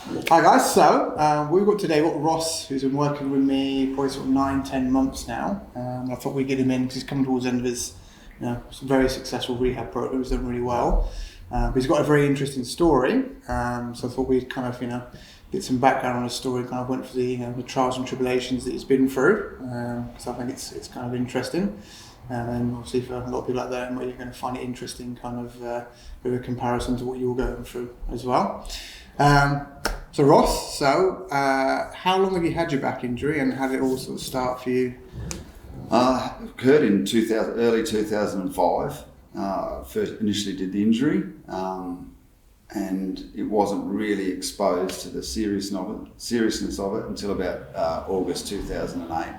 Hi guys, so we've got Ross, who's been working with me probably sort of 9-10 months now. I thought we'd get him in because he's coming towards the end of his some very successful rehab program. He's done really well. But he's got a very interesting story, so I thought we'd kind of get some background on his story, kind of went through the trials and tribulations that he's been through, because I think it's kind of interesting. And obviously for a lot of people out there, you're going to find it interesting, kind of with a comparison to what you're going through as well. So Ross, how long have you had your back injury and how did it all sort of start for you? It occurred in early 2005. First initially did the injury, and it wasn't really exposed to the seriousness of it until about August 2008.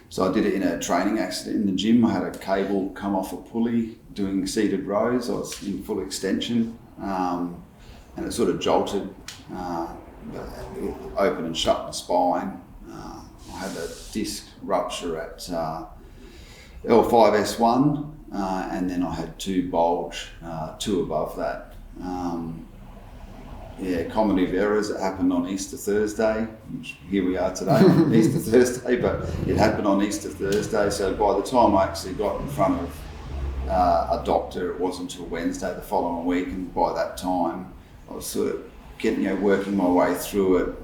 So I did it in a training accident in the gym. I had a cable come off a pulley doing seated rows. I was in full extension, and it sort of jolted, it opened and shut the spine. I had a disc rupture at L5S1, and then I had two bulge, two above that. Comedy of errors. It happened on Easter Thursday, which here we are today on Easter Thursday, but it happened on Easter Thursday. So by the time I actually got in front of a doctor, it wasn't until Wednesday the following week, and by that time I was sort of getting, working my way through it,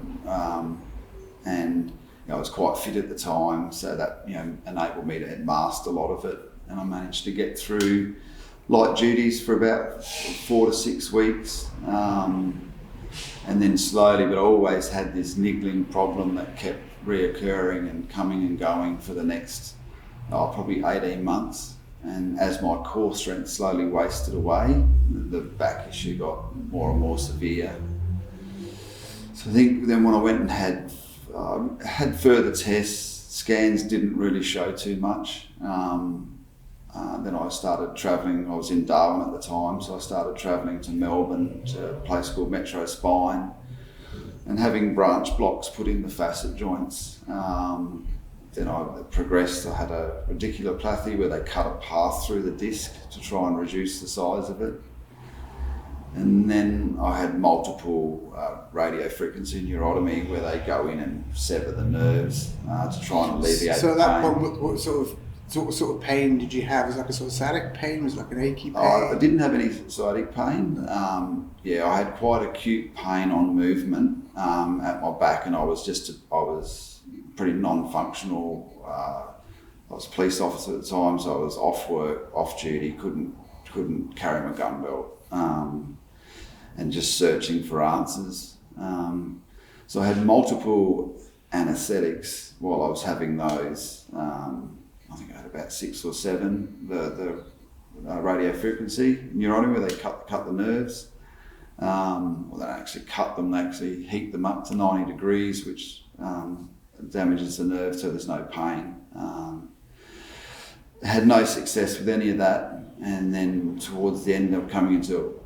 and I was quite fit at the time, so that enabled me to master a lot of it, and I managed to get through light duties for about 4 to 6 weeks. And then slowly, but I always had this niggling problem that kept reoccurring and coming and going for the next probably 18 months. And as my core strength slowly wasted away, the back issue got more and more severe. So I think then when I went and had further tests, scans didn't really show too much. Then I started travelling. I was in Darwin at the time, so I started travelling to Melbourne to a place called Metro Spine and having branch blocks put in the facet joints. Then I progressed. I had a radiculopathy where they cut a path through the disc to try and reduce the size of it. And then I had multiple radiofrequency neurotomy where they go in and sever the nerves to try and alleviate the pain. So at that point, what sort of pain did you have? Was it like a sort of sciatic pain? Was it like an achy pain? I didn't have any sciatic pain. I had quite acute pain on movement at my back, and I was pretty non-functional. I was a police officer at the time, so I was off work, off duty, couldn't carry my gun belt, and just searching for answers. So I had multiple anaesthetics while I was having those. I think I had about 6 or 7, the radiofrequency neurotomy where they cut the nerves. They don't actually cut them, they actually heat them up to 90 degrees, which damages the nerve, so there's no pain. Had no success with any of that, and then towards the end of coming into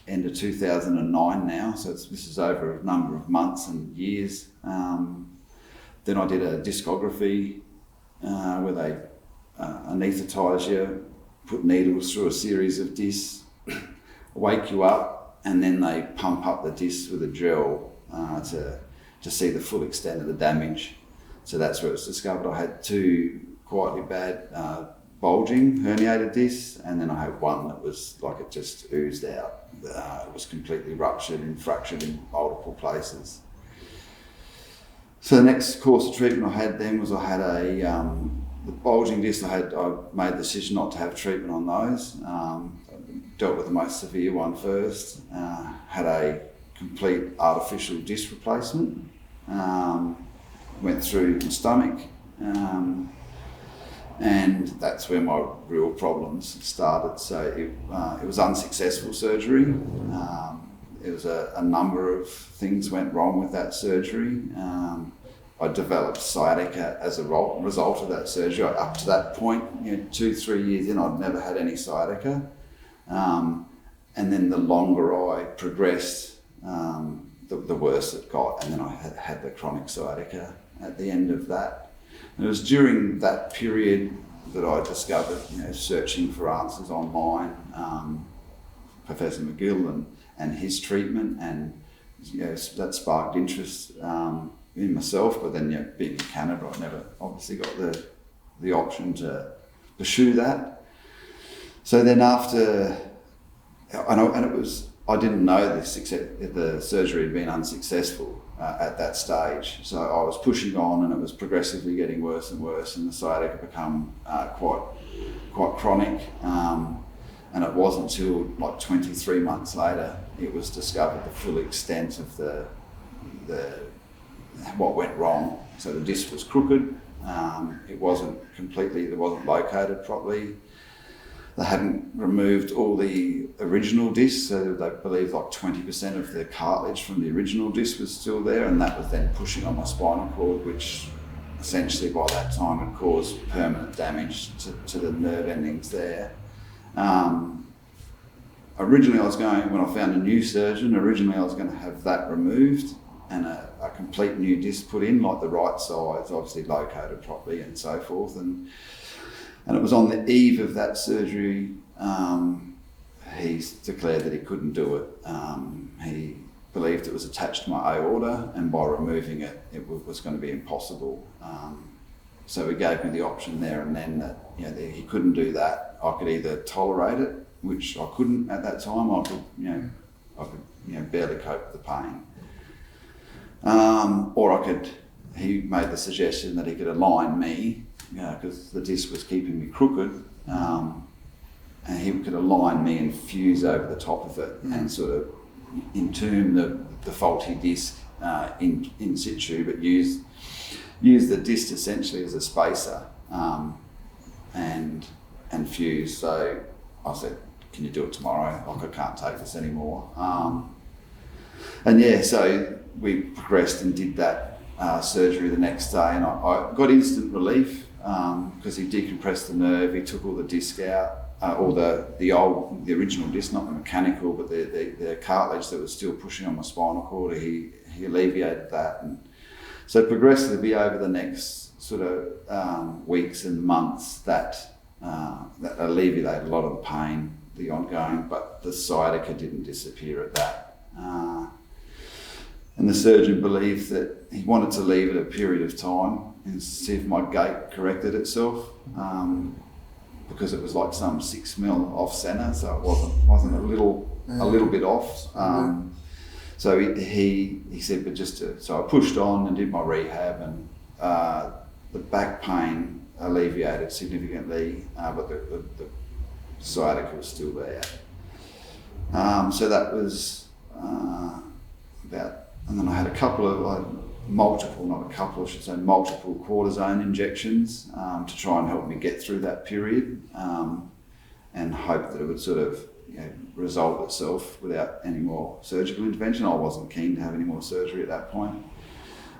end of 2009 now, so this is over a number of months and years. Then I did a discography where they anaesthetise you, put needles through a series of discs, wake you up, and then they pump up the discs with a gel to see the full extent of the damage. So that's where it was discovered. I had 2 quietly bad bulging herniated discs, and then I had one that was like it just oozed out. It was completely ruptured and fractured in multiple places. So the next course of treatment I had then was the bulging disc. I made the decision not to have treatment on those. Dealt with the most severe one first. Had a complete artificial disc replacement. Went through my stomach, and that's where my real problems started. So it was unsuccessful surgery. It was a number of things went wrong with that surgery. I developed sciatica as a result of that surgery. Up to that point, 2-3 years in, I'd never had any sciatica. And then the longer I progressed, the worse it got. And then I had the chronic sciatica at the end of that. And it was during that period that I discovered, searching for answers online, Professor McGill and his treatment, and that sparked interest in myself. But then, being in Canada, I never obviously got the option to pursue that. So then after, I didn't know the surgery had been unsuccessful at that stage. So I was pushing on, and it was progressively getting worse and worse, and the sciatica had become quite chronic. And it wasn't until like 23 months later it was discovered the full extent of the what went wrong. So the disc was crooked. It wasn't located properly. They hadn't removed all the original disc, so they believed like 20% of the cartilage from the original disc was still there, and that was then pushing on my spinal cord, which essentially by that time had caused permanent damage to the nerve endings there. Originally when I found a new surgeon, I was going to have that removed and a complete new disc put in, like the right size, obviously located properly and so forth. And it was on the eve of that surgery, he declared that he couldn't do it. He believed it was attached to my aorta, and by removing it, it was going to be impossible. So he gave me the option there and then that he couldn't do that. I could either tolerate it, which I couldn't at that time. I could barely cope with the pain, or I could. He made the suggestion that he could align me, because the disc was keeping me crooked, and he could align me and fuse over the top of it and sort of entomb the faulty disc in situ, but use the disc essentially as a spacer and fuse. So I said, "Can you do it tomorrow? Like, I can't take this anymore." So we progressed and did that surgery the next day, and I got instant relief because he decompressed the nerve. He took all the disc out, or the original disc, not the mechanical, but the cartilage that was still pushing on my spinal cord. He alleviated that, and so progressively over the next sort of weeks and months that alleviated a lot of the pain, the ongoing, but the sciatica didn't disappear at that. And the surgeon believed that he wanted to leave it a period of time and see if my gait corrected itself, because it was like some 6 mil off centre, so it wasn't a little bit off. So he said, but so I pushed on and did my rehab, and the back pain alleviated significantly, but the sciatica was still there. So that was and then I had multiple cortisone injections to try and help me get through that period, and hope that it would sort of resolve itself without any more surgical intervention. I wasn't keen to have any more surgery at that point,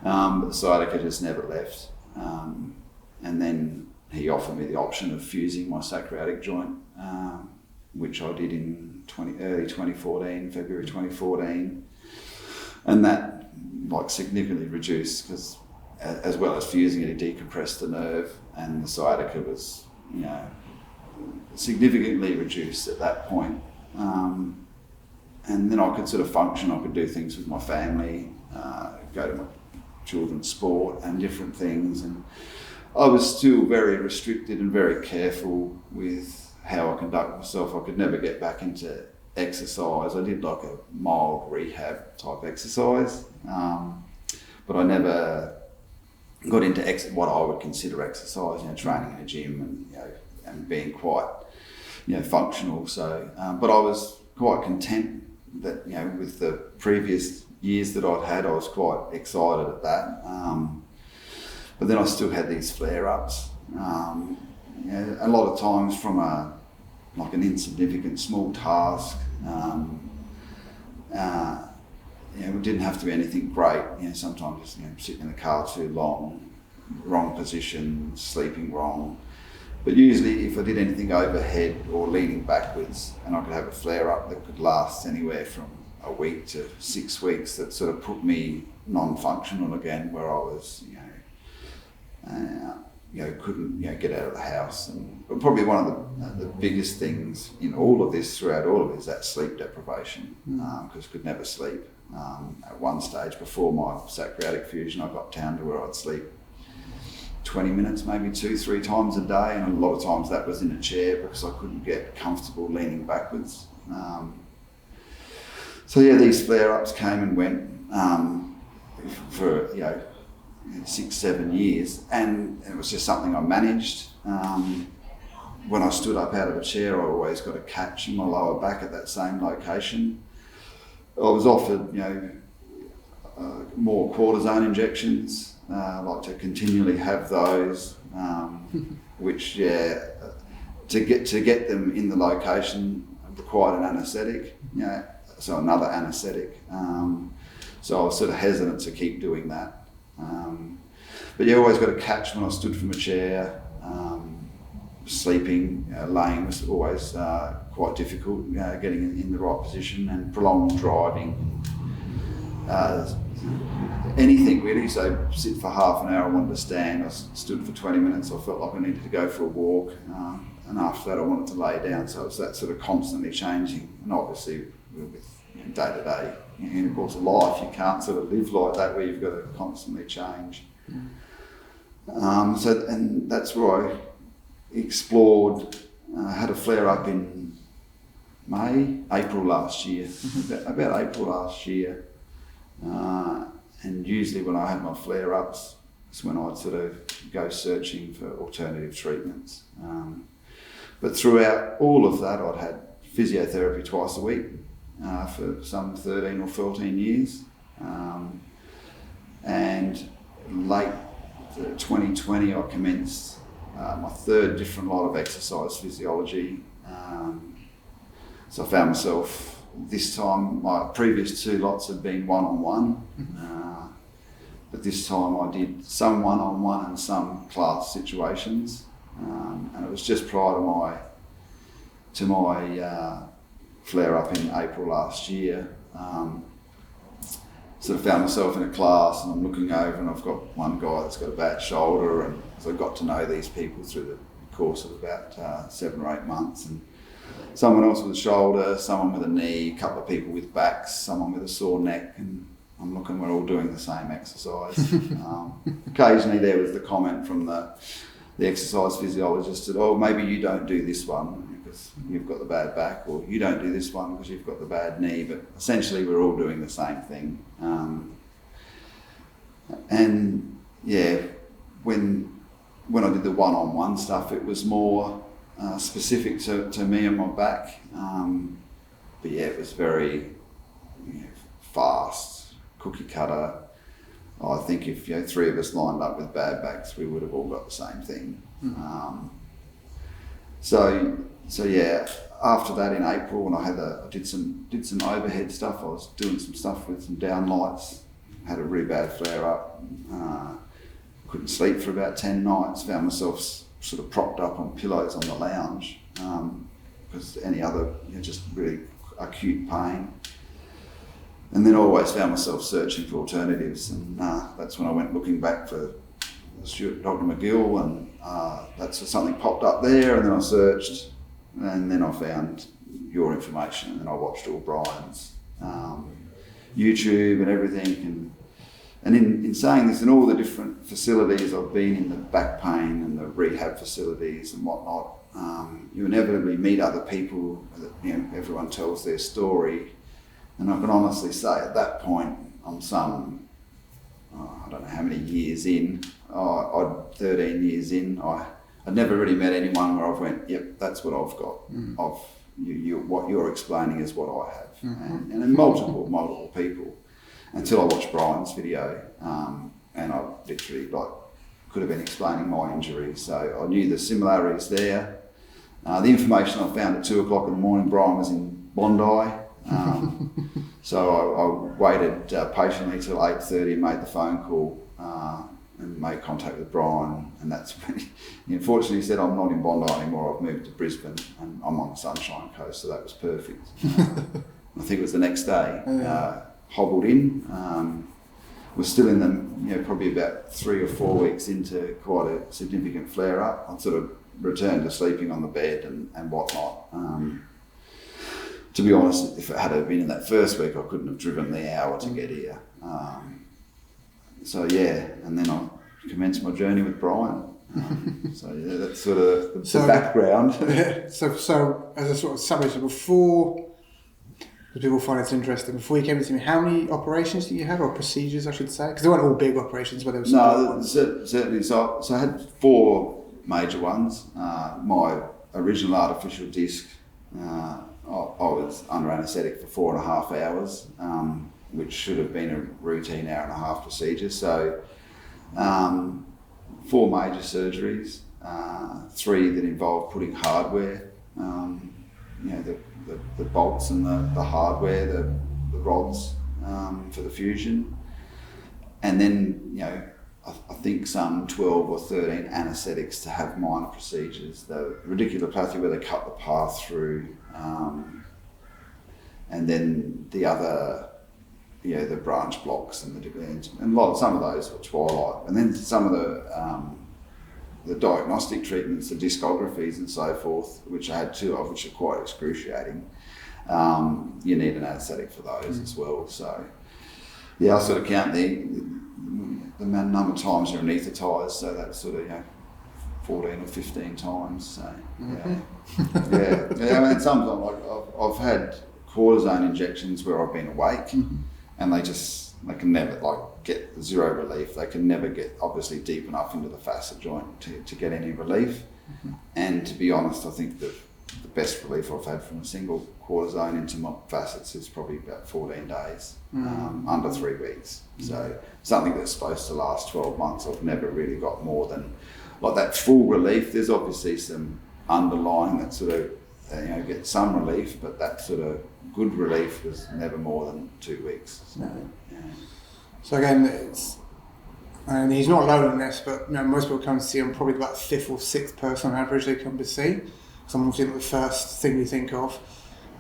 but the sciatica just never left. And then he offered me the option of fusing my sacroiliac joint, which I did in February 2014, and that significantly reduced, because as well as fusing it, he decompressed the nerve, and the sciatica was significantly reduced at that point. And then I could sort of function. I could do things with my family, go to my children's sport and different things, and I was still very restricted and very careful with how I conduct myself. I could never get back into exercise. I did like a mild rehab type exercise, but I never got into what I would consider exercise, training in a gym and being quite, functional. So, but I was quite content that, with the previous years that I'd had, I was quite excited at that. But then I still had these flare-ups. A lot of times from an insignificant small task. It didn't have to be anything great. Sometimes just sitting in the car too long, wrong position, sleeping wrong. But usually, if I did anything overhead or leaning backwards, and I could have a flare-up that could last anywhere from a week to 6 weeks, that sort of put me non-functional again, where I was, couldn't get out of the house. And probably one of the biggest things in all of this, throughout all of it, is that sleep deprivation, because could never sleep. At one stage before my sacroiliac fusion, I got down to where I'd sleep 20 minutes, maybe 2-3 times a day, and a lot of times that was in a chair because I couldn't get comfortable leaning backwards. These flare-ups came and went for 6-7 years, and it was just something I managed. When I stood up out of a chair, I always got a catch in my lower back at that same location. I was offered, more cortisone injections. I like to continually have those, which, to get them in the location required an anaesthetic, so another anaesthetic. So I was sort of hesitant to keep doing that. But always got a catch when I stood from a chair. Sleeping, laying was always quite difficult, getting in the right position, and prolonged driving. Anything really, so sit for half an hour, I wanted to stand. I stood for 20 minutes, I felt like I needed to go for a walk, and after that I wanted to lay down. So it's that sort of constantly changing, and obviously with day to day intervals of life, you can't sort of live like that where you've got to constantly change. And that's where I explored, had a flare up in April last year, about April last year. And usually when I had my flare-ups, it's when I'd sort of go searching for alternative treatments. But throughout all of that, I'd had physiotherapy twice a week for some 13 or 14 years. And late 2020, I commenced my third different lot of exercise physiology. So I found myself, this time, my previous 2 lots had been one-on-one, but this time I did some one-on-one and some class situations, and it was just prior to my flare-up in April last year. Sort of found myself in a class, and I'm looking over, and I've got one guy that's got a bad shoulder, and so I got to know these people through the course of about 7 or 8 months, and someone else with a shoulder, someone with a knee, a couple of people with backs, someone with a sore neck, and I'm looking, we're all doing the same exercise. Occasionally there was the comment from the exercise physiologist that, oh, maybe you don't do this one because you've got the bad back, or you don't do this one because you've got the bad knee, but essentially we're all doing the same thing. When I did the one-on-one stuff, it was more specific to me and my back, but it was very fast, cookie cutter. I think if 3 of us lined up with bad backs, we would have all got the same thing. After that in April, when I did some overhead stuff, I was doing some stuff with some downlights, had a really bad flare up, couldn't sleep for about 10 nights, found myself sort of propped up on pillows on the lounge because any other just really acute pain. And then I always found myself searching for alternatives, and that's when I went looking back for Dr. McGill, and that's something popped up there, and then I searched, and then I found your information, and then I watched all Brian's YouTube and everything, and in saying this, in all the different facilities I've been in, the back pain and the rehab facilities and whatnot, you inevitably meet other people that, everyone tells their story. And I can honestly say at that point, I'm I don't know how many years in, 13 years in, I'd never really met anyone where I've went, yep, that's what I've got. What you're explaining is what I have. And then multiple people, until I watched Brian's video, and I literally could have been explaining my injury. So I knew the similarities there. The information I found at 2 o'clock in the morning, Brian was in Bondi. So I waited patiently till 8:30 and made the phone call and made contact with Brian, and that's when he unfortunately said, I'm not in Bondi anymore, I've moved to Brisbane and I'm on the Sunshine Coast, so that was perfect. I think it was the next day, hobbled in, we're still in the, probably about 3 or 4 weeks into quite a significant flare up. I'd sort of returned to sleeping on the bed and whatnot. To be honest, if it had been in that first week, I couldn't have driven the hour to get here. And then I commenced my journey with Brian. That's sort of the background. So as a sort of summary, so before, because people find it interesting, before you came to me, how many operations did you have, or procedures I should say? Because they weren't all big operations, but there were No, certainly. So I had 4 major ones. My original artificial disc, I was under anaesthetic for 4.5 hours, which should have been a routine 1.5-hour procedure. So 4 major surgeries, 3 that involved putting hardware, the bolts and the hardware, the rods for the fusion, and then I think some 12 or 13 anaesthetics to have minor procedures. The radiculopathy where they cut the path through, and then the other, the branch blocks and some of those were twilight, and then some of the diagnostic treatments, the discographies and so forth, which I had 2 of, which are quite excruciating. You need an anaesthetic for those as well. So I sort of count the number of times you're anaesthetised, so that's sort of 14 or 15 times. So I mean, sometimes I've had cortisone injections where I've been awake, and they can never get zero relief. They can never get obviously deep enough into the facet joint to get any relief. And to be honest, I think that the best relief I've had from a single cortisone into my facets is probably about 14 days, under 3 weeks. So something that's supposed to last 12 months, I've never really got more than that full relief. There's obviously some underlying that sort of get some relief, but that sort of good relief was never more than 2 weeks. So again, and he's not alone in this, but most people come to see him probably about 5th or 6th person on average they come to see. Someone's the first thing you think of.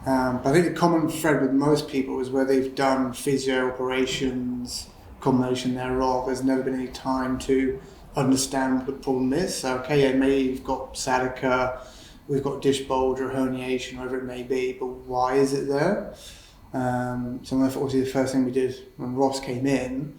But I think the common thread with most people is where they've done physio operations, combination thereof, there's never been any time to understand what the problem is. So maybe you've got sciatica, we've got dish bulge or herniation, whatever it may be, but why is it there? So obviously the first thing we did when Ross came in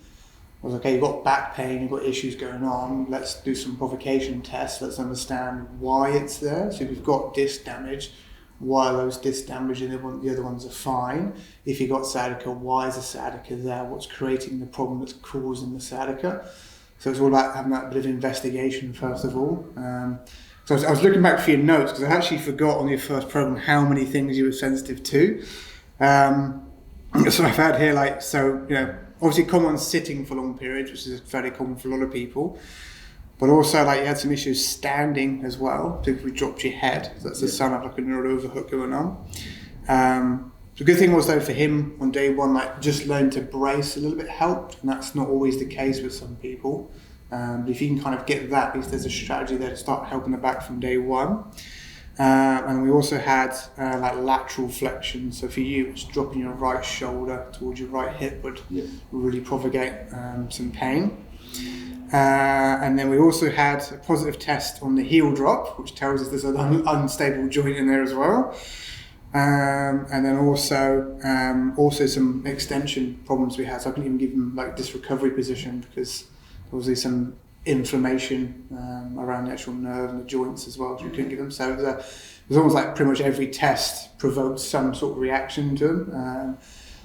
was, you've got back pain, you've got issues going on, let's do some provocation tests, let's understand why it's there. So if you've got disc damage, why are those discs damaged and the other ones are fine? If you've got sciatica, why is the sciatica there? What's creating the problem that's causing the sciatica? So it's all about having that bit of investigation first of all. So I was looking back for your notes because I actually forgot on your first program how many things you were sensitive to. So I've had here obviously common sitting for long periods, which is fairly common for a lot of people. But also you had some issues standing as well, particularly if you dropped your head. So that's a sign of a neural overhook going on. The good thing was though for him on day 1, just learning to brace a little bit helped, and that's not always the case with some people. But if you can kind of get that, at least there's a strategy there to start helping the back from day 1. And we also had lateral flexion. So for you, it's dropping your right shoulder towards your right hip would really propagate some pain. And then we also had a positive test on the heel drop, which tells us there's an unstable joint in there as well. And then also some extension problems we had. So I couldn't even give them this recovery position because there was some inflammation around the actual nerve and the joints as well, so we couldn't give them. So it was almost pretty much every test provoked some sort of reaction to them.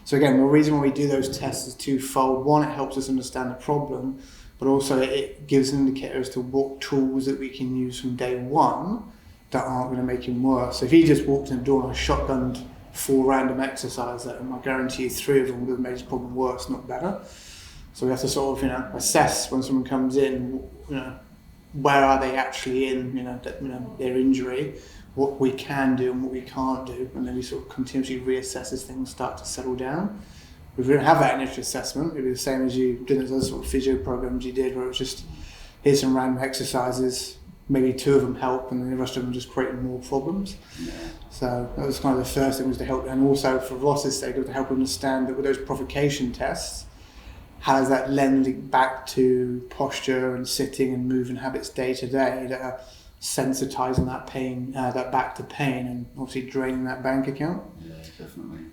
So again, the reason why we do those tests is twofold. One, it helps us understand the problem, but also it gives an indicator as to what tools that we can use from day 1 that aren't going to make him worse. So if he just walked in the door and I shotgunned 4 random exercises, I guarantee you 3 of them would have made his problem worse, not better. So we have to sort of, assess when someone comes in, where are they actually in, their injury, what we can do and what we can't do, and then we sort of continuously reassess as things start to settle down. If we don't have that initial assessment, it'd be the same as you did those other sort of physio programs you did, where it was just, here's some random exercises, maybe 2 of them help, and then the rest of them just creating more problems. Yeah. So that was kind of the first thing, was to help, and also for Ross's sake, to help understand that with those provocation tests, how does that lend back to posture and sitting and moving habits day to day that are sensitizing that pain, that back to pain, and obviously draining that bank account? Yeah, definitely.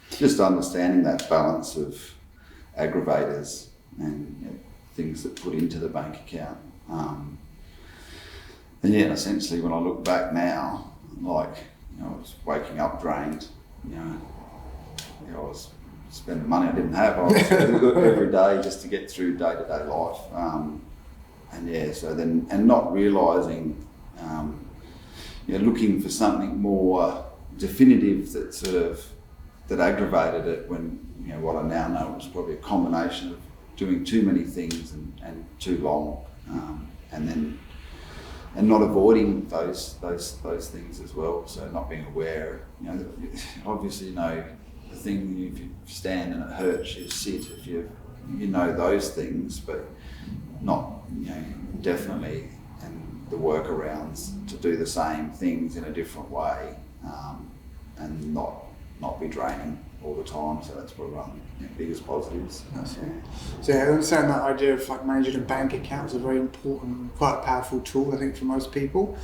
Just understanding that balance of aggravators and things that put into the bank account. And essentially when I look back now, like, I was waking up drained, I was spending money I didn't have. I was every day just to get through day-to-day life. And not realising, looking for something more definitive that aggravated it, when what I now know was probably a combination of doing too many things and too long, and not avoiding those things as well. So not being aware, obviously the thing, if you stand and it hurts, you sit. If you those things, but not definitely, and the workarounds to do the same things in a different way, and not be draining all the time. So that's probably one of the biggest positives. So I understand that idea of like managing a bank account is a very important, quite a powerful tool, I think, for most people.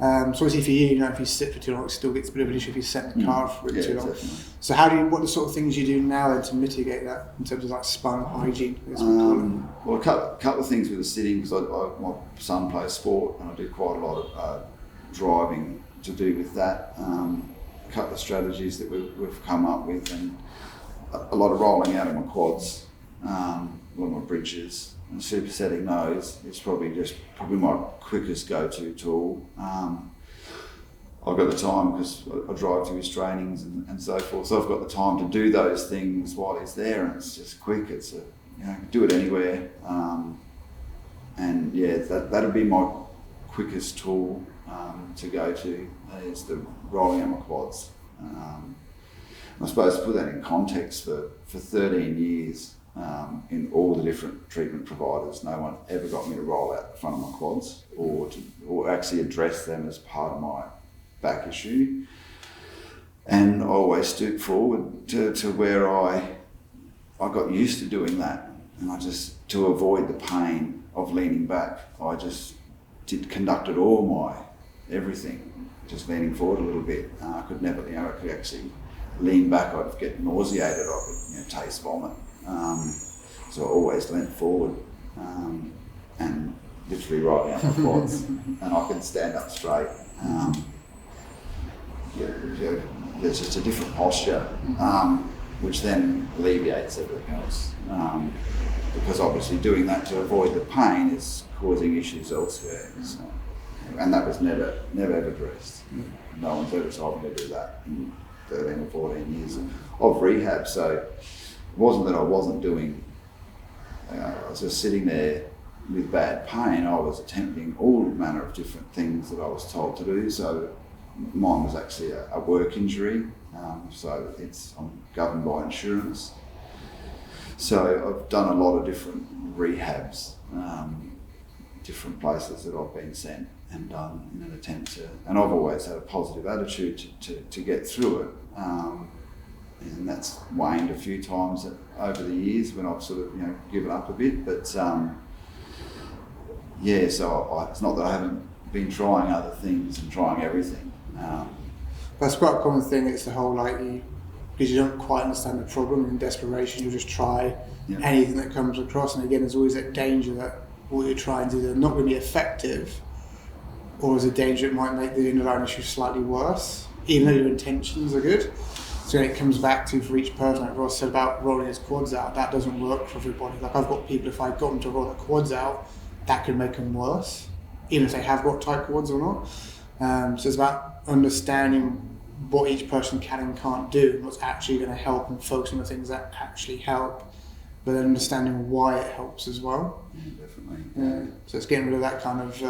So obviously for you, if you sit for too long, it still gets a bit of an issue if you sit in the car for too long. Definitely. So what are the sort of things you do now then to mitigate that in terms of like spinal hygiene? Well, a couple of things with the sitting, because my son plays sport and I do quite a lot of driving to do with that. A couple of strategies that we've come up with, and a lot of rolling out of my quads, a lot of my bridges, and supersetting those is probably my quickest go-to tool. I've got the time because I drive to his trainings and so forth, so I've got the time to do those things while he's there, and it's just quick. It's do it anywhere, that'd be my quickest tool to go to, is the rolling out my quads. I suppose to put that in context, for 13 years in all the different treatment providers, no one ever got me to roll out the front of my quads or actually address them as part of my back issue. And I always stooped forward to where I got used to doing that, and to avoid the pain of leaning back, I just conducted all my everything just leaning forward a little bit. I could never, I could actually lean back, I'd get nauseated, I could taste vomit. So I always leant forward and literally right out my quads, and I could stand up straight. There's just a different posture, which then alleviates everything else. Because obviously doing that to avoid the pain is causing issues elsewhere. So, and that was never ever addressed. No one's ever told me to do that in 13 or 14 years of rehab. So it wasn't that I wasn't doing, I was just sitting there with bad pain. I was attempting all manner of different things that I was told to do. So mine was actually a work injury. So I'm governed by insurance. So I've done a lot of different rehabs, different places that I've been sent and done in an attempt to, and I've always had a positive attitude to get through it. And that's waned a few times over the years when I've sort of given up a bit. But so it's not that I haven't been trying other things and trying everything. That's quite a common thing. It's the whole because you don't quite understand the problem, and in desperation you'll just try anything that comes across. And again, there's always that danger that what you're trying to do is not going to be effective, or there's a danger it might make the underlying issue slightly worse, even though your intentions are good. So it comes back to, for each person, like Ross said about rolling his quads out, that doesn't work for everybody. Like I've got people, if I got them to roll their quads out, that could make them worse, even if they have got tight quads or not. So it's about understanding what each person can and can't do, and what's actually going to help, and focus on the things that actually help, but then understanding why it helps as well. Yeah, definitely. Yeah. So it's getting rid of that kind of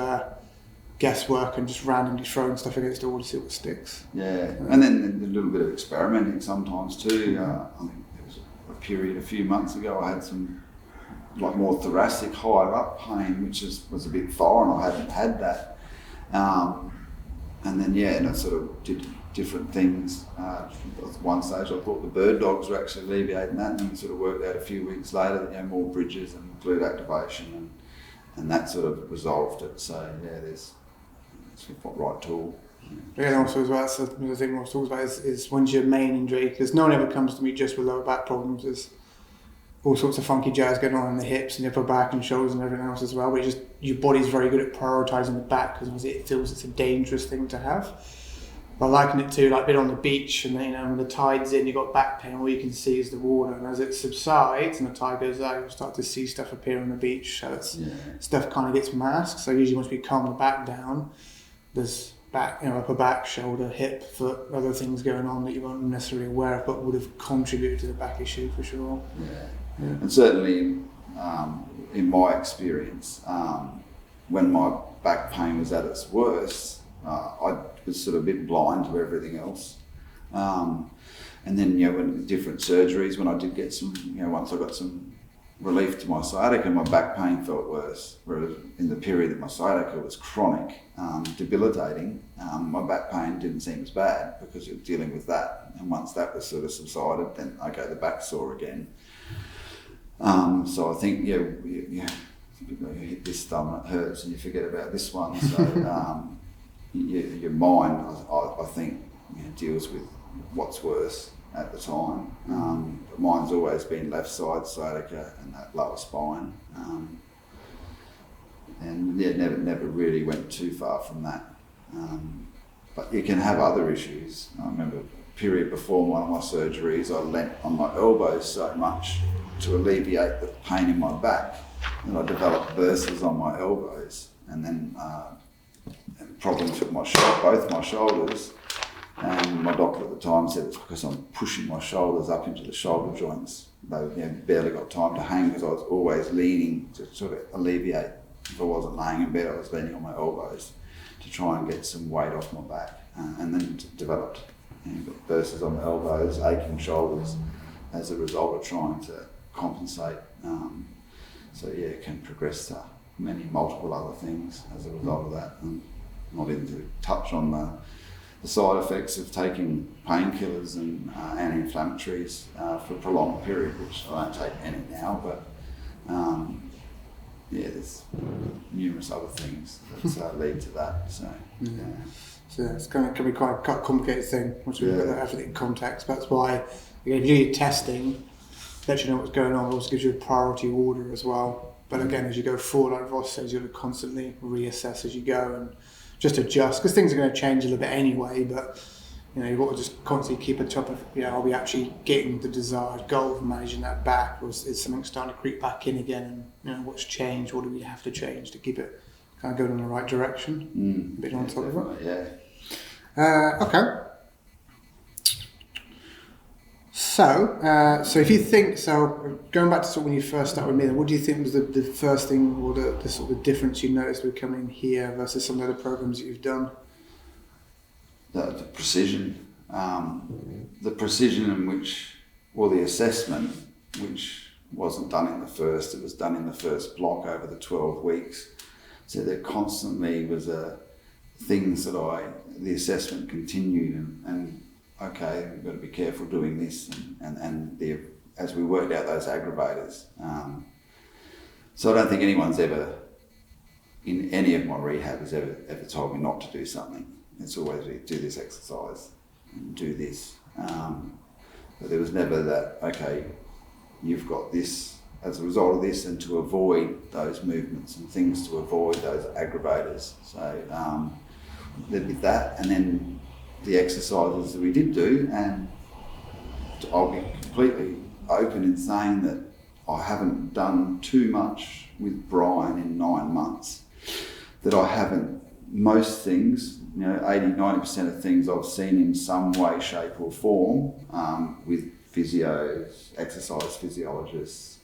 guesswork and just randomly throwing stuff against the wall to see what sticks. Yeah, and then a little bit of experimenting sometimes too. I think there was a period a few months ago I had some more thoracic higher up pain, which was a bit foreign. I hadn't had that. And then and I sort of did different things. At one stage I thought the bird dogs were actually alleviating that, and then we sort of worked out a few weeks later that more bridges and glute activation and that sort of resolved it. So it's the right tool. Yeah, and also as well, that's the thing Ross talks about is once your main injury, because no one ever comes to me just with lower back problems. There's all sorts of funky jazz going on in the hips and the upper back and shoulders and everything else as well. But your body's very good at prioritising the back because obviously it feels it's a dangerous thing to have. But I liken it to like being on the beach and when the tide's in, you've got back pain, all you can see is the water, and as it subsides and the tide goes out, you start to see stuff appear on the beach. So stuff kind of gets masked. So usually once we calm the back down, there's back, upper back, shoulder, hip, foot, other things going on that you weren't necessarily aware of, but would have contributed to the back issue for sure. Yeah. And certainly in my experience, when my back pain was at its worst, I was sort of a bit blind to everything else. And then, when different surgeries, when I did get some, once I got some relief to my sciatica, my back pain felt worse. Whereas in the period that my sciatica was chronic, debilitating, my back pain didn't seem as bad because it was dealing with that. And once that was sort of subsided, then the back sore again. So I think, you hit this thumb, it hurts, and you forget about this one. So your mind, I think, deals with what's worse at the time. But mine's always been left side sciatica and that lower spine. Never really went too far from that. But you can have other issues. I remember a period before one of my surgeries, I leant on my elbows so much to alleviate the pain in my back that I developed bursts on my elbows, and then problems with both my shoulders. And my doctor at the time said it's because I'm pushing my shoulders up into the shoulder joints. They barely got time to hang because I was always leaning to sort of alleviate. If I wasn't laying in bed, I was leaning on my elbows to try and get some weight off my back. And then developed bursts on my elbows, aching shoulders as a result of trying to compensate. It can progress to multiple other things as a result of that. And not even to touch on the side effects of taking painkillers and anti-inflammatories for a prolonged period, which I don't take any now, but there's numerous other things that lead to that. So it's can be quite a complicated thing once we put everything in context. That's why if you do your testing, let you know what's going on. It also gives you a priority order as well. But again, as you go forward, like Ross says, you've got to constantly reassess as you go and just adjust, because things are going to change a little bit anyway. But you've got to just constantly keep on top of, are we actually getting the desired goal of managing that back, or is something starting to creep back in again? And what's changed? What do we have to change to keep it kind of going in the right direction? A bit on top of it. Yeah. Okay. So if you think, going back to sort of when you first started with me, what do you think was the first thing or the sort of difference you noticed with coming here versus some of the other programs that you've done? The precision. The precision in which, or the assessment, which wasn't done in the first, it was done in the first block over the 12 weeks. So there constantly was things that the assessment continued and okay, we've got to be careful doing this, and as we worked out those aggravators. So I don't think anyone's ever, in any of my rehab, has ever told me not to do something. It's always do this exercise, and do this. But there was never that, okay, you've got this as a result of this, and to avoid those movements and things to avoid those aggravators. So there'd be that, and then the exercises that we did do, and I'll be completely open in saying that I haven't done too much with Brian in 9 months, that I haven't, most things, 80-90% of things I've seen in some way, shape or form with physios, exercise physiologists,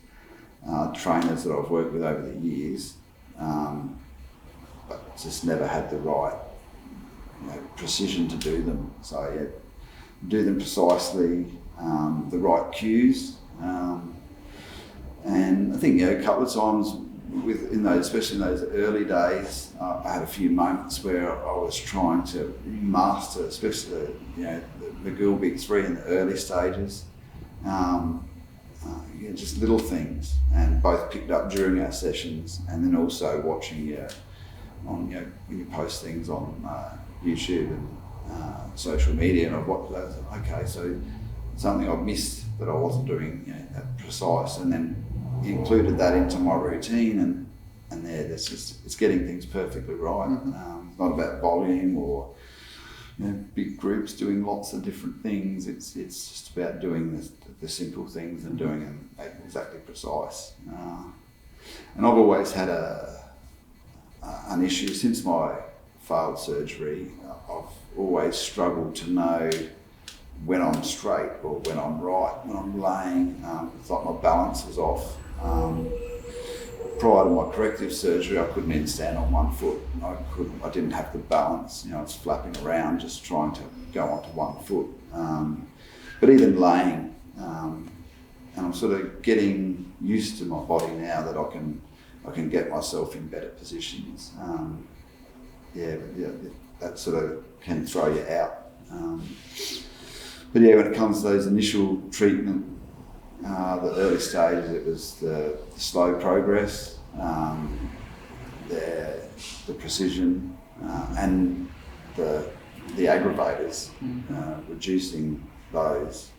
trainers that I've worked with over the years, but just never had the right precision to do them. So do them precisely, the right cues, and I think a couple of times especially in those early days, I had a few moments where I was trying to master, especially the Girl Big Three in the early stages. Just little things, and both picked up during our sessions, and then also watching you on when you post things on YouTube and social media, and I've watched those. Okay, so something I've missed that I wasn't doing that precise, and then included that into my routine, and it's getting things perfectly right. It's not about volume or big groups doing lots of different things. It's just about doing the simple things and doing them exactly precise. And I've always had an issue since my failed surgery. I've always struggled to know when I'm straight or when I'm right, when I'm laying. It's like my balance is off. Prior to my corrective surgery, I couldn't even stand on one foot. I didn't have the balance. I was flapping around, just trying to go onto one foot. But even laying, and I'm sort of getting used to my body now that I can get myself in better positions. That sort of can throw you out. But when it comes to those initial treatment, the early stages, it was the slow progress, the precision, and the aggravators, reducing those.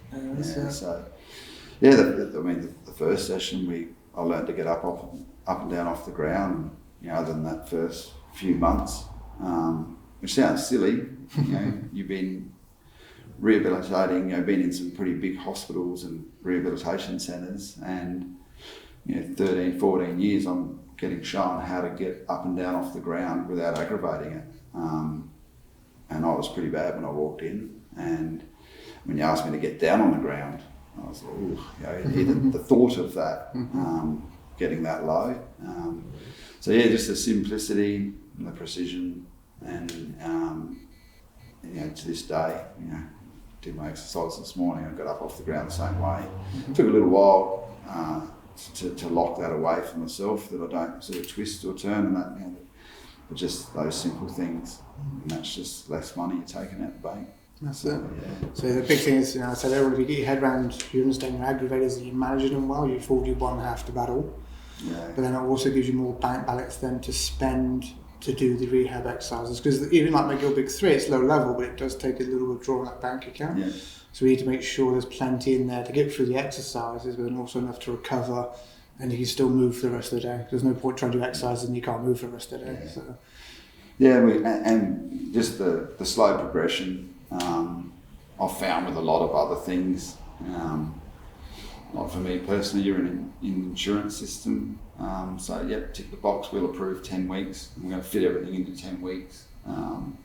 The first session I learned to get up and down off the ground. Other than that first few months, which sounds silly, you've been rehabilitating, been in some pretty big hospitals and rehabilitation centres, and 13, 14 years I'm getting shown how to get up and down off the ground without aggravating it. And I was pretty bad when I walked in, and when you asked me to get down on the ground, I was like, even the thought of that, getting that low. Just the simplicity and the precision, and to this day, did my exercise this morning. I got up off the ground the same way. It took a little while to lock that away for myself, that I don't sort of twist or turn, and that, but just those simple things, and that's just less money you're taking out the bank. That's it. So the big thing is, I said earlier, if you get your head around, you understand your aggravators and you're managing them well, you afford you one half the battle. But then it also gives you more bank balance then to spend to do the rehab exercises, because even like my Girl Big 3, it's low level, but it does take a little withdrawal on that bank account. So we need to make sure there's plenty in there to get through the exercises, but then also enough to recover, and you can still move for the rest of the day. There's no point trying to do exercise and you can't move for the rest of the day. So. And just the slow progression, I've found with a lot of other things. Like for me personally, you're in an insurance system, tick the box, we'll approve 10 weeks, and we're going to fit everything into 10 weeks, and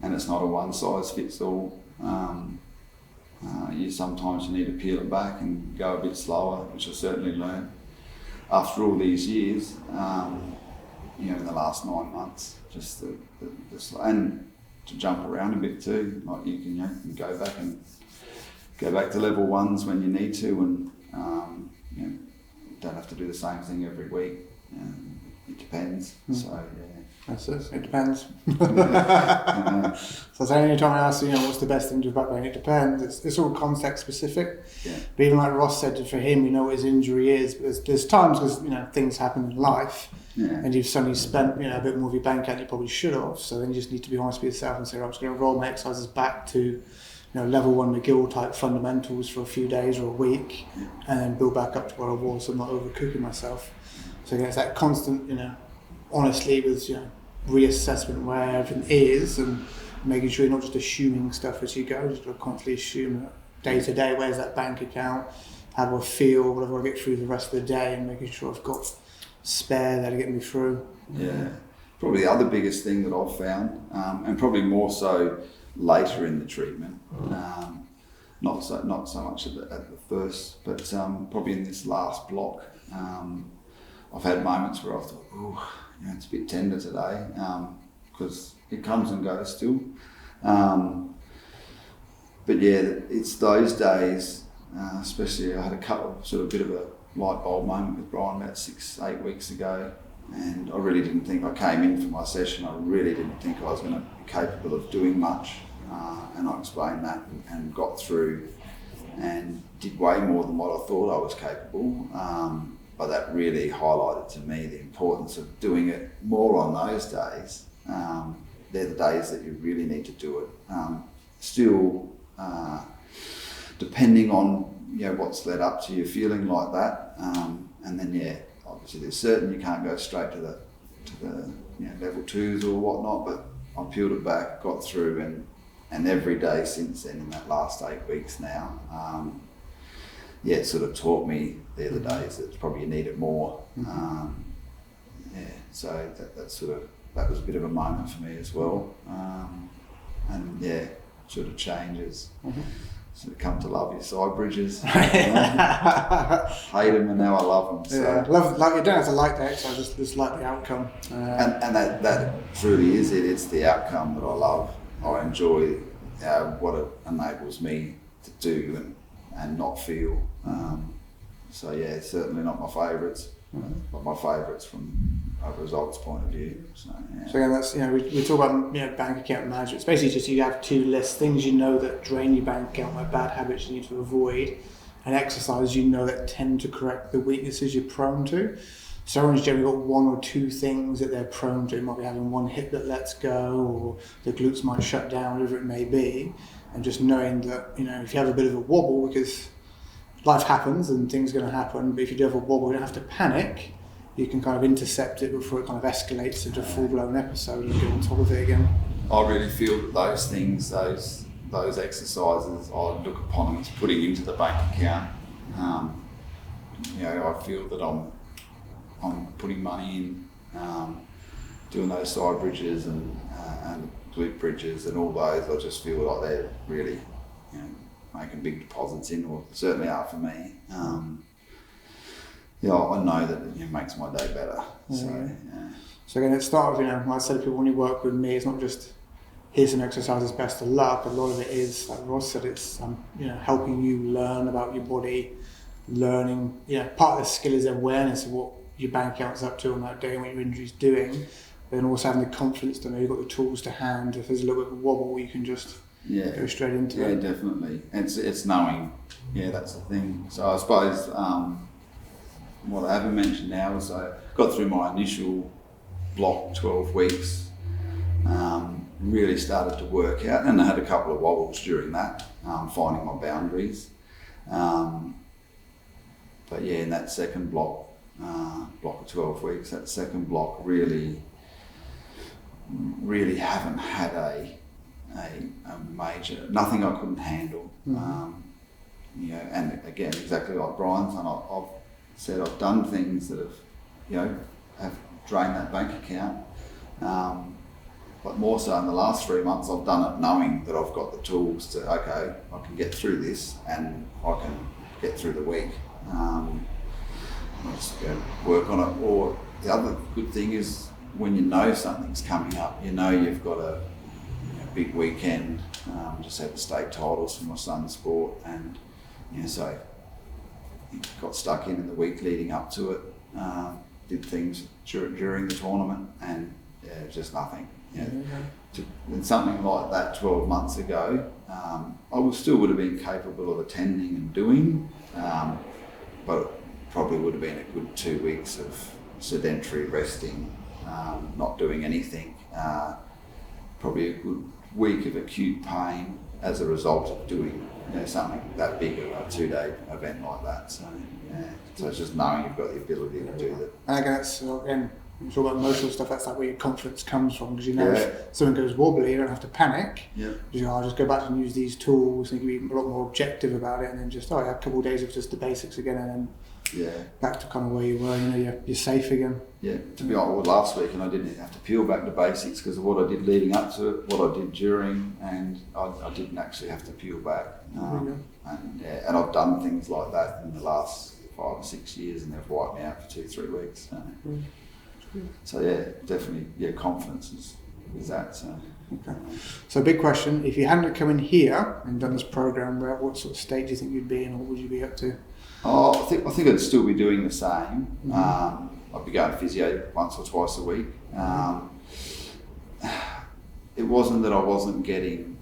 it's not a one size fits all. Sometimes you need to peel it back and go a bit slower, which I certainly learned after all these years, in the last 9 months, just the slow, and to jump around a bit too, like you can go back to level ones when you need to, and don't have to do the same thing every week. It depends. That's it. It depends. So any time I ask, what's the best thing to do about pain? It depends. It's all context specific. But even like Ross said, for him, we know what his injury is. But there's times because things happen in life, and you've suddenly spent a bit more of your bank account you probably should have. So then you just need to be honest with yourself and say, I'm just going to roll my exercises back to level 1 McGill type fundamentals for a few days or a week, and then build back up to where I was, so I'm not overcooking myself. So it's that constant, honestly with reassessment where everything is, and making sure you're not just assuming stuff as you go, just constantly assume day to day, where's that bank account, how do I feel, what do I get through the rest of the day, and making sure I've got spare there to get me through. Probably the other biggest thing that I've found, and probably more so later in the treatment, not so much at the first, but probably in this last block, I've had moments where I've thought, it's a bit tender today, because it comes and goes still. But it's those days, especially I had a couple of sort of bit of light bulb moment with Brian about 6-8 weeks ago, and I really didn't think, I came in for my session, I really didn't think I was going to be capable of doing much, and I explained that and got through and did way more than what I thought I was capable, but that really highlighted to me the importance of doing it more on those days. They're the days that you really need to do it. Still, depending on what's led up to you feeling like that, and then obviously there's certain you can't go straight to the level 2s or whatnot, but I peeled it back, got through, and every day since then in that last 8 weeks now, it sort of taught me the other days that probably you need it more. So that was a bit of a moment for me as well, and sort of changes. Sort of come to love your side bridges. Hate them and now I love them. So. Yeah, you don't have to like the exercise, just like the outcome. And that truly is it. It's the outcome that I love. I enjoy what it enables me to do and not feel. Certainly not my favourites, but my favourites from a results point of view. So again, that's we talk about bank account management. It's basically just you have two lists: things that drain your bank account, like bad habits you need to avoid, and exercise that tend to correct the weaknesses you're prone to. So everyone's generally got one or two things that they're prone to. It might be having one hip that lets go, or the glutes might shut down, whatever it may be. And just knowing that if you have a bit of a wobble, because life happens and things are going to happen, but if you do have a wobble, you don't have to panic. You can kind of intercept it before it kind of escalates into a full-blown episode and get on top of it again. I really feel that those things, those exercises, I look upon them as putting into the bank account. I feel that I'm putting money in, doing those side bridges and glute bridges and all those. I just feel like they're really, making big deposits in, or certainly are for me. I know that it makes my day better. So again, it starts with, like I said to people, when you work with me, it's not just here's some exercises, best of luck. A lot of it is, like Ross said, it's helping you learn about your body, learning. Part of the skill is awareness of what your bank account's up to on that day and what your injury's doing. But then also having the confidence to know you've got the tools to hand. If there's a little bit of a wobble, you can just go straight into it. Yeah, definitely. It's knowing. Yeah, that's the thing. So I suppose what I haven't mentioned now is I got through my initial block 12 weeks, really started to work out, and I had a couple of wobbles during that, finding my boundaries. But in that second block of 12 weeks, that second block really haven't had a major, nothing I couldn't handle. And again, exactly like Brian's, and I've said I've done things that have drained that bank account. But more so in the last 3 months, I've done it knowing that I've got the tools to, I can get through this and I can get through the week. Just work on it. Or the other good thing is when something's coming up, you've got a big weekend. Just had the state titles for my son's sport, and so got stuck in the week leading up to it. Did things during the tournament, and just nothing. And something like that 12 months ago, I still would have been capable of attending and doing, but probably would have been a good 2 weeks of sedentary resting, not doing anything. Probably a good week of acute pain as a result of doing something that big, a 2-day event like that. So it's just knowing you've got the ability to do that. And again, we talk about emotional stuff. That's like where your confidence comes from, because if something goes wobbly, you don't have to panic. I'll just go back and use these tools, and you can be a lot more objective about it, and then just a couple of days of just the basics again, and then back to kind of where you were. You're safe again. To be honest, last week, and I didn't have to peel back the basics because of what I did leading up to it, what I did during, and I didn't actually have to peel back. And I've done things like that in the last 5 or 6 years, and they've wiped me out for 2-3 weeks. So definitely, confidence is that. So. Okay. So big question, if you hadn't come in here and done this program, what sort of state do you think you'd be in, or what would you be up to? Oh, I think I'd still be doing the same. I'd be going to physio once or twice a week. It wasn't that I was getting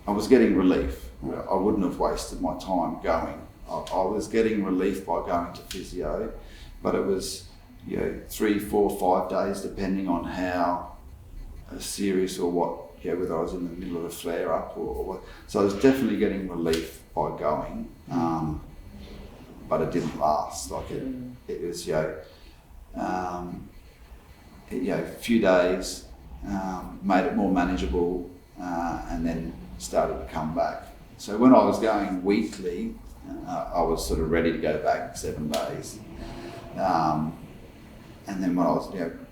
relief. I wouldn't have wasted my time going. I was getting relief by going to physio, but it was 3, 4, 5 days depending on how serious or what, whether I was in the middle of a flare up or what. So I was definitely getting relief by going, but it didn't last. Like it was a few days, made it more manageable, and then started to come back. So when I was going weekly, I was sort of ready to go back 7 days. And then when I was,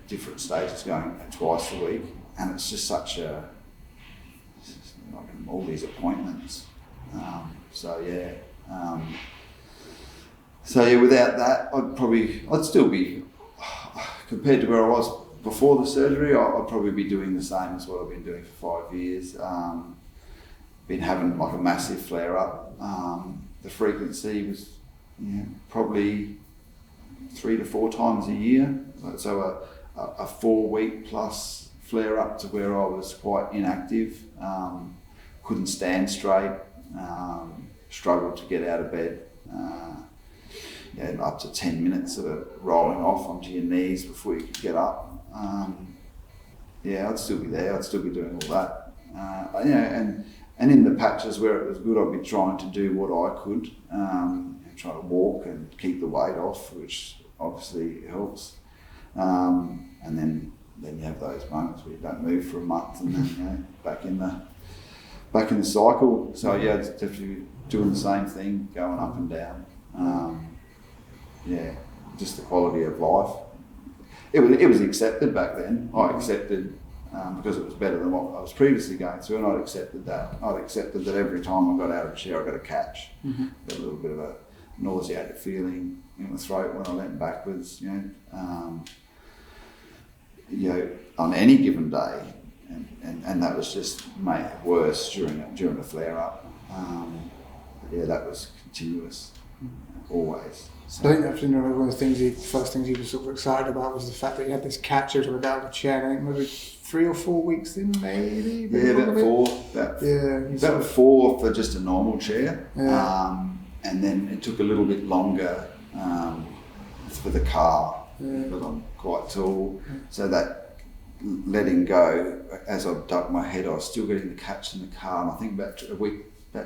different stages going twice a week, and it's just such all these appointments. Without that, I'd still be, compared to where I was before the surgery, I'd probably be doing the same as what I've been doing for 5 years. Been having like a massive flare up. The frequency was probably 3 to 4 times a year. So a 4 week plus flare up to where I was quite inactive, couldn't stand straight, struggled to get out of bed. Up to 10 minutes of it rolling off onto your knees before you could get up. I'd still be there. I'd still be doing all that. And in the patches where it was good, I'd be trying to do what I could, try to walk and keep the weight off, which obviously helps. And then you have those moments where you don't move for a month, and then back in the cycle. So it's definitely doing the same thing, going up and down. Just the quality of life. It was accepted back then. I accepted because it was better than what I was previously going through, and I'd accepted that. I'd accepted that every time I got out of a chair, I got a catch. Got a little bit of a nauseated feeling in the throat when I leant backwards. On any given day, and that was just made worse during a flare up. That was continuous, always. So I think that's one of the first things you were sort of excited about was the fact that you had this catch you were out of the chair. I think maybe 3 or 4 weeks in, maybe. About 4. About 4 for just a normal chair, and then it took a little bit longer for the car because I'm quite tall. So that letting go, as I ducked my head, I was still getting the catch in the car, and I think about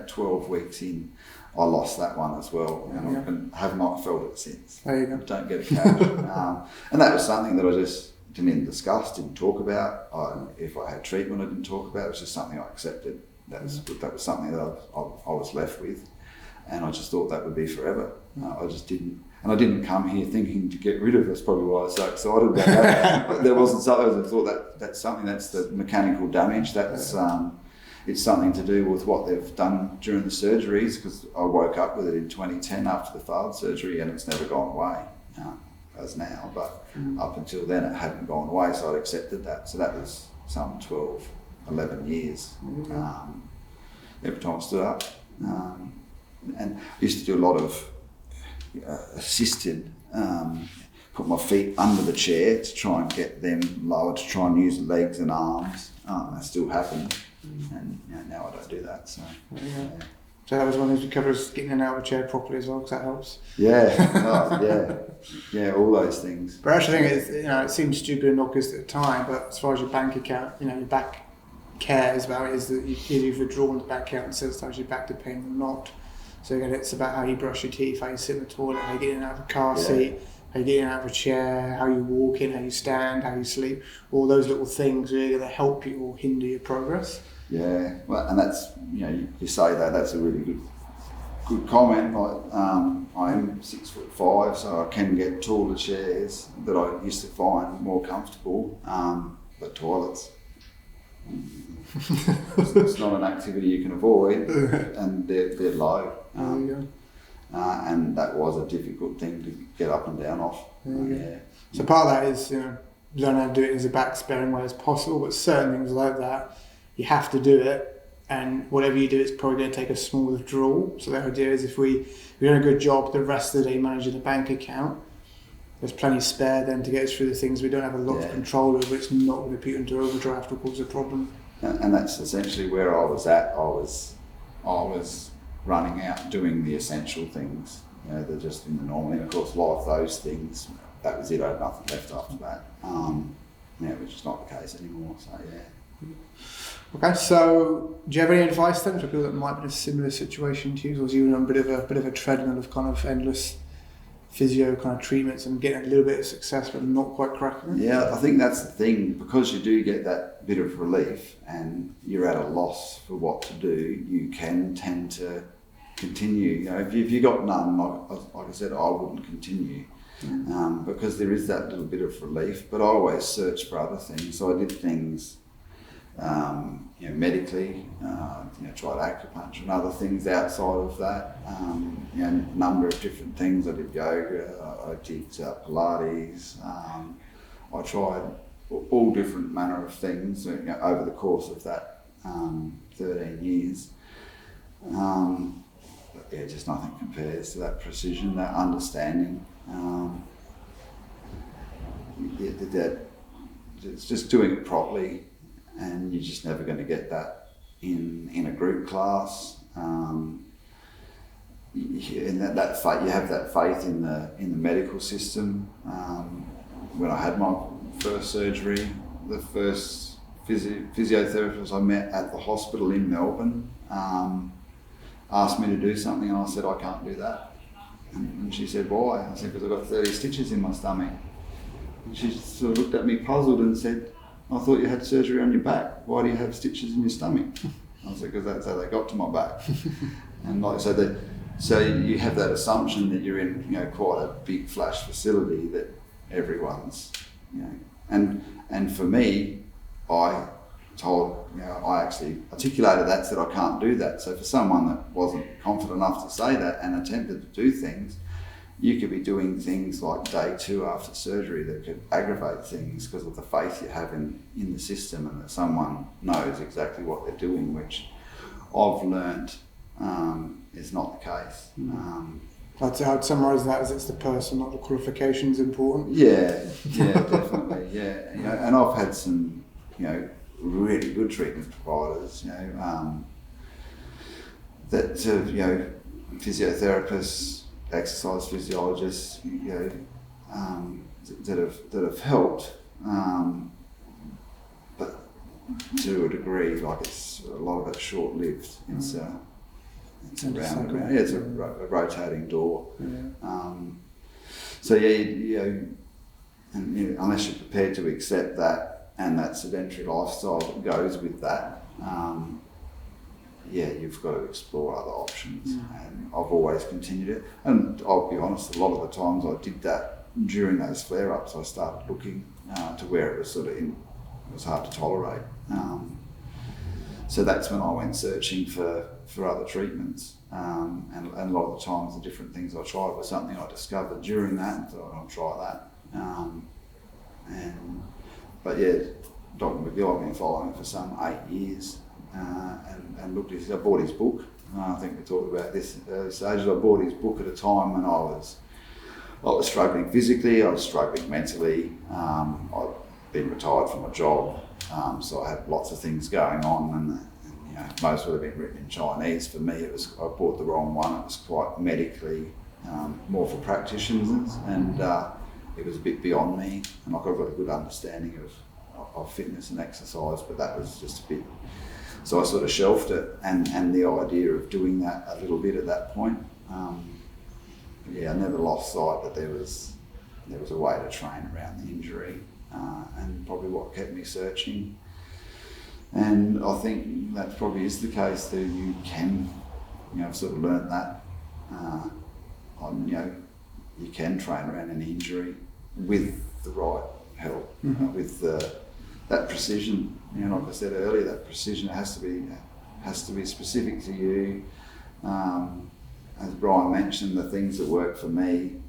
12 weeks in, I lost that one as well, and I have not felt it since. There you go. Don't get a catch. And that was something that I just didn't even discuss, didn't talk about. If I had treatment, I didn't talk about. It was just something I accepted. That was something that I was left with, and I just thought that would be forever. I just didn't. And I didn't come here thinking to get rid of it. That's probably why I was so excited about that. But there wasn't something. I thought that's something, that's the mechanical damage. That's it's something to do with what they've done during the surgeries, because I woke up with it in 2010 after the failed surgery, and it's never gone away as now. But up until then, it hadn't gone away, so I accepted that. So that was some 12, 11 years. Every time I stood up. And I used to do a lot of assisted, put my feet under the chair to try and get them lower, to try and use legs and arms. That still happened, and now I don't do that. So So that was one of those recoveries, getting in and out of a chair properly as well, because that helps. All those things. But I actually think it seems stupid and obvious at the time, but as far as your bank account, your back cares about it, is that you've withdrawn the back account and sensitize your back to pain or not. So again, it's about how you brush your teeth, how you sit in the toilet, how you get in and out of a car seat, how you get in and out of a chair, how you walk in, how you stand, how you sleep. All those little things really that help you or hinder your progress. Yeah, well, and that's, you say that's a really good comment. Like, I am 6'5", so I can get taller chairs that I used to find more comfortable, but toilets. It's not an activity you can avoid, and they're low. And that was a difficult thing to get up and down off. So part of that is, you don't have to do it in as a back sparing way as possible, but certain things like that, you have to do it, and whatever you do, it's probably going to take a small withdrawal. So the idea is if we've done a good job the rest of the day managing the bank account, there's plenty spare then to get us through the things we don't have a lot of control over. It's not going to put you into overdraft or cause a problem. And that's essentially where I was at. I was running out doing the essential things, they're just in the normal. And of course, life, those things, that was it. I had nothing left after that. Which is not the case anymore. So Okay, so do you have any advice then for people that might be in a similar situation to you, or was you on a bit of a treadmill of kind of endless physio kind of treatments and getting a little bit of success but not quite cracking it? Yeah, I think that's the thing, because you do get that bit of relief and you're at a loss for what to do, you can tend to continue. If you got none, like I said, I wouldn't continue. Because there is that little bit of relief, but I always search for other things. So I did things medically, tried acupuncture and other things outside of that, a number of different things. I did yoga, I did Pilates, I tried all different manner of things over the course of that 13 years. But just nothing compares to that precision, that understanding. It's just doing it properly, and you're just never going to get that in a group class. And that faith, you have that faith in the medical system. When I had my first surgery, the first physiotherapist I met at the hospital in Melbourne asked me to do something, and I said, I can't do that. And she said, why? I said, because I've got 30 stitches in my stomach. And she sort of looked at me puzzled and said, I thought you had surgery on your back. Why do you have stitches in your stomach? I said, because that's how they got to my back. And so you have that assumption that you're in, quite a big flash facility that everyone's, and for me, I actually articulated that, said I can't do that. So for someone that wasn't confident enough to say that and attempted to do things, you could be doing things like day 2 after surgery that could aggravate things because of the faith you have in the system, and that someone knows exactly what they're doing, which I've learnt is not the case. I'd summarise that as it's the person, not the qualifications, important. Yeah, definitely, yeah. And I've had some, really good treatment providers, that physiotherapists, exercise physiologists, that have helped, but to a degree, like it's a lot of it's short-lived. It's around. Yeah, it's a rotating door. Yeah. And unless you're prepared to accept that and that sedentary lifestyle that goes with that, you've got to explore other options. And I've always continued it. And I'll be honest, a lot of the times I did that during those flare-ups. I started looking to where it was it was hard to tolerate. So that's when I went searching for other treatments. And a lot of the times the different things I tried was something I discovered during that, and thought I'll try that. Dr. McGill, I've been following for some 8 years. And looked at I bought his book. I think we talked about this at early stages. I bought his book at a time when I was struggling physically, I was struggling mentally. I'd been retired from a job, so I had lots of things going on, and most would have been written in Chinese. For me, I bought the wrong one. It was quite medically more for practitioners, and it was a bit beyond me. And I've got a good understanding of fitness and exercise, but that was just a bit. So I sort of shelved it, and the idea of doing that a little bit at that point. I never lost sight that there was a way to train around the injury, and probably what kept me searching. And I think that probably is the case that you can, I've sort of learned that, you can train around an injury with the right help, with that precision. Like I said earlier, that precision has to be specific to you. As Brian mentioned, the things that work for me.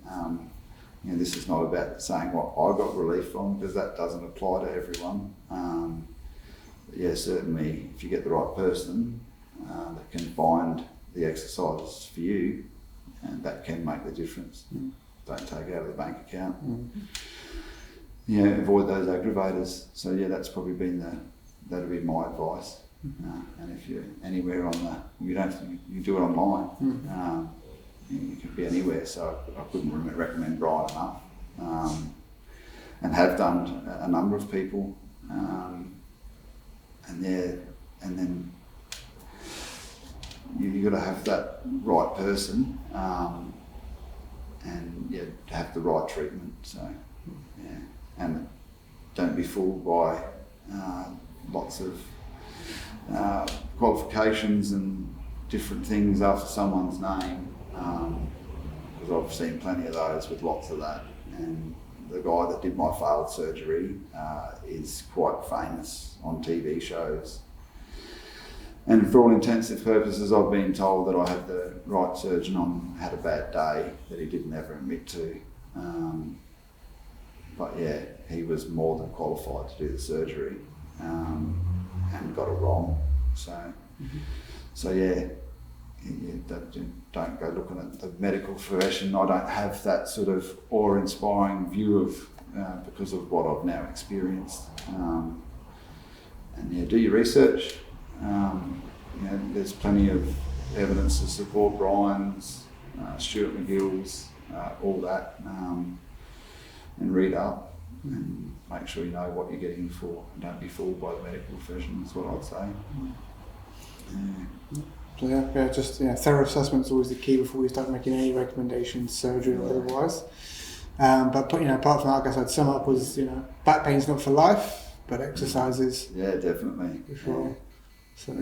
This is not about saying what I got relief from, because that doesn't apply to everyone. yeah, certainly if you get the right person that can find the exercises for you, and that can make the difference. Don't take it out of the bank account. Yeah, avoid those aggravators. So yeah, that's probably that'd be my advice. And if you're anywhere you don't have to, you do it online. You can be anywhere, so I couldn't recommend Brian enough. And have done a number of people. And then you got to have that right person, and yeah, have the right treatment. So yeah, and don't be fooled by lots of qualifications and different things after someone's name, because I've seen plenty of those with lots of that. And the guy that did my failed surgery is quite famous on TV shows. And for all intensive purposes, I've been told that I had the right surgeon on, had a bad day that he didn't ever admit to. But yeah, he was more than qualified to do the surgery, and got it wrong. So yeah, don't go looking at the medical profession. I don't have that sort of awe-inspiring view of because of what I've now experienced. And yeah, do your research. There's plenty of evidence to support Brian's, Stuart McGill's, all that, and read up and make sure you know what you're getting for. And don't be fooled by the medical profession, is what I'd say. So thorough assessment is always the key before we start making any recommendations, surgery or otherwise. But apart from that, like I said, sum up was back pain's not for life, but exercises. Yeah, definitely. For sure. So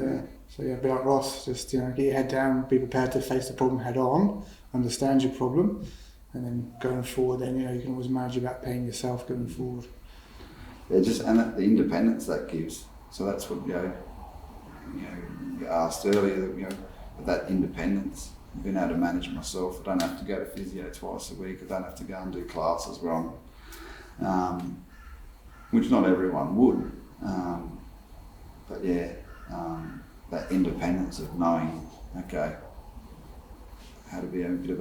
be like Ross, just get your head down, be prepared to face the problem head on, understand your problem, and then going forward, then you can always manage your back pain yourself going forward. Yeah, and the independence that gives. So that's what you asked earlier. That independence, being able to manage myself. I don't have to go to physio twice a week. I don't have to go and do classes where I'm, which not everyone would. But yeah. That independence of knowing, okay, how to be a bit of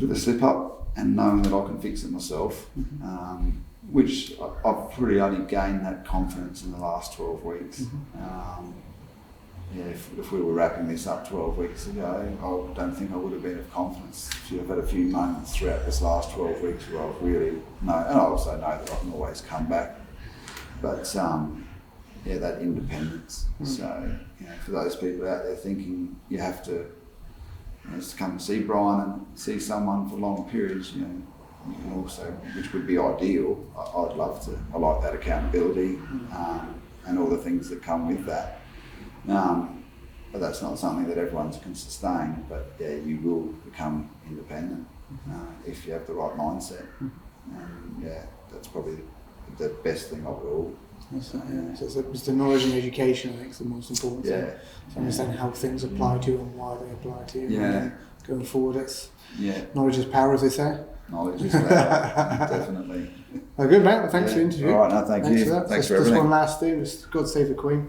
a slip up, and knowing that I can fix it myself, which I've really only gained that confidence in the last 12 weeks. If we were wrapping this up 12 weeks ago, I don't think I would have been of confidence. I've had a few moments throughout this last 12 weeks where I've really and I also know that I can always come back, but that independence. So, for those people out there thinking you have to just come and see Brian and see someone for long periods, you can also, which would be ideal. I'd love to. I like that accountability and all the things that come with that. But that's not something that everyone can sustain. But yeah, you will become independent if you have the right mindset. And yeah, that's probably the best thing of it all. So it's the knowledge and education, I think, is the most important thing. To understand how things apply to you and why they apply to you. And then going forward, it's knowledge is power, as they say. Knowledge is power, definitely. Well, good, mate. Well, thanks for the interview. All right, no, thanks you. For that. Thanks for everything. Just one last thing, just God save the Queen.